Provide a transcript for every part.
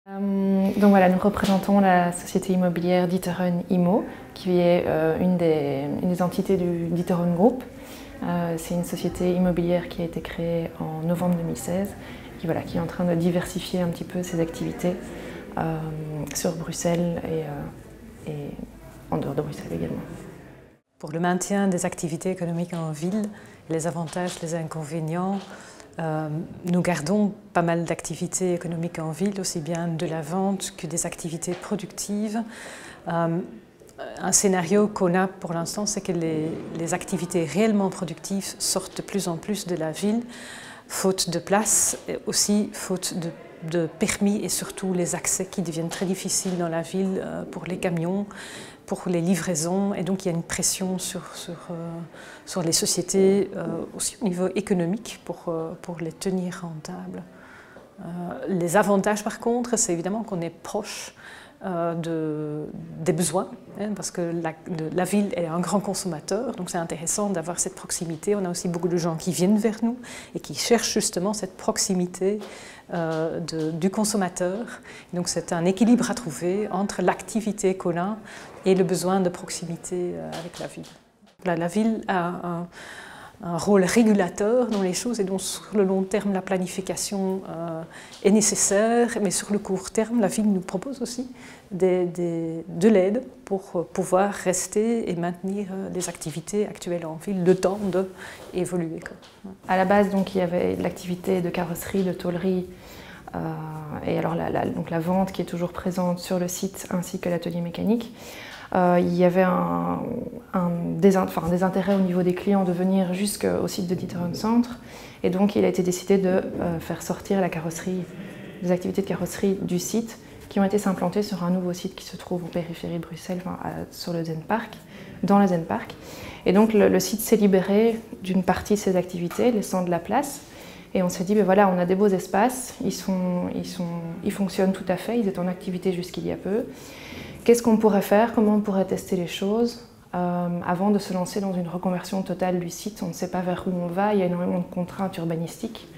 Donc voilà, nous représentons la société immobilière D'Ieteren Immo, qui est une des entités du D'Ieteren Group. C'est une société immobilière qui a été créée en novembre 2016, qui est en train de diversifier un petit peu ses activités sur Bruxelles et en dehors de Bruxelles également. Pour le maintien des activités économiques en ville, les avantages, les inconvénients, nous gardons pas mal d'activités économiques en ville, aussi bien de la vente que des activités productives. Un scénario qu'on a pour l'instant, c'est que les activités réellement productives sortent de plus en plus de la ville, faute de place, et aussi faute de permis et surtout les accès qui deviennent très difficiles dans la ville pour les camions, pour les livraisons, et donc il y a une pression sur les sociétés aussi au niveau économique pour les tenir rentables. Les avantages par contre, c'est évidemment qu'on est proche des besoins, parce que la ville est un grand consommateur, donc c'est intéressant d'avoir cette proximité. On a aussi beaucoup de gens qui viennent vers nous et qui cherchent justement cette proximité du consommateur. Donc c'est un équilibre à trouver entre l'activité qu'on a et le besoin de proximité avec la ville. La ville a un rôle régulateur dans les choses et donc sur le long terme la planification est nécessaire, mais sur le court terme la ville nous propose aussi de l'aide pour pouvoir rester et maintenir les activités actuelles en ville, le temps d'évoluer. À la base, donc, il y avait l'activité de carrosserie, de tôlerie, et alors donc la vente qui est toujours présente sur le site ainsi que l'atelier mécanique. Il y avait des intérêts au niveau des clients de venir jusqu'au site de D'Ieteren Centre, et donc il a été décidé de faire sortir la carrosserie, les activités de carrosserie du site qui ont été s'implantées sur un nouveau site qui se trouve en périphérie de Bruxelles, sur le Zen Park, dans le Zen Park. Et donc le site s'est libéré d'une partie de ses activités, laissant de la place. Et on s'est dit, ben voilà, on a des beaux espaces, ils fonctionnent tout à fait, ils étaient en activité jusqu'il y a peu. Qu'est-ce qu'on pourrait faire? Comment on pourrait tester les choses avant de se lancer dans une reconversion totale du site? On ne sait pas vers où on va, il y a énormément de contraintes urbanistiques.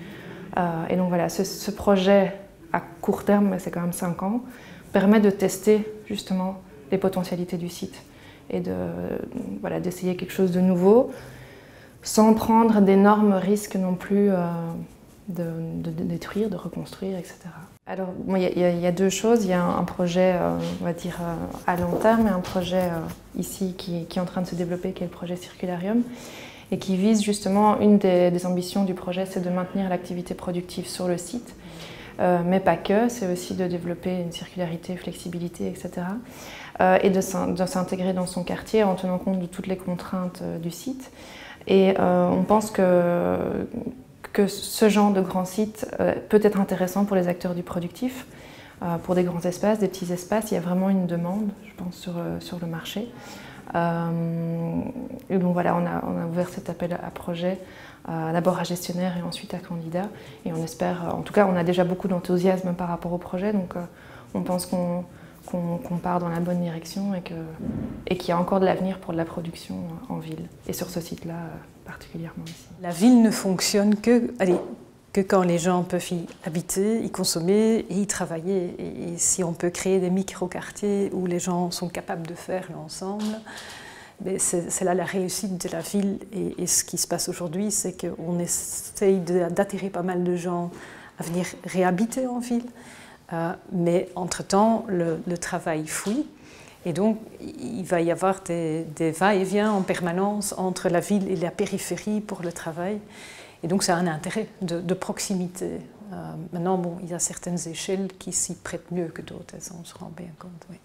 Et donc voilà, ce projet à court terme, c'est quand même 5 ans, permet de tester justement les potentialités du site et d'essayer quelque chose de nouveau, sans prendre d'énormes risques non plus de détruire, de reconstruire, etc. Alors, il y a deux choses. Il y a un projet, on va dire, à long terme et un projet ici qui est en train de se développer, qui est le projet Circularium, et qui vise justement, une des ambitions du projet, c'est de maintenir l'activité productive sur le site, mais pas que, c'est aussi de développer une circularité, flexibilité, etc. Et de s'intégrer dans son quartier en tenant compte de toutes les contraintes du site. Et on pense que ce genre de grand site peut être intéressant pour les acteurs du productif, pour des grands espaces, des petits espaces. Il y a vraiment une demande, je pense, sur le marché. Et donc voilà, on a ouvert cet appel à projet, d'abord à gestionnaire et ensuite à candidat. Et on espère, en tout cas, on a déjà beaucoup d'enthousiasme par rapport au projet, donc on pense qu'on part dans la bonne direction et qu'il y a encore de l'avenir pour de la production en ville, et sur ce site-là particulièrement ici. La ville ne fonctionne que quand les gens peuvent y habiter, y consommer et y travailler. Et si on peut créer des micro-quartiers où les gens sont capables de faire l'ensemble, c'est là la réussite de la ville. Et ce qui se passe aujourd'hui, c'est qu'on essaye d'attirer pas mal de gens à venir réhabiter en ville. Mais entre-temps, le travail fouille. Et donc, il va y avoir des va-et-vient en permanence entre la ville et la périphérie pour le travail. Et donc, ça a un intérêt de proximité. Maintenant, bon, il y a certaines échelles qui s'y prêtent mieux que d'autres, ça on se rend bien compte. Oui.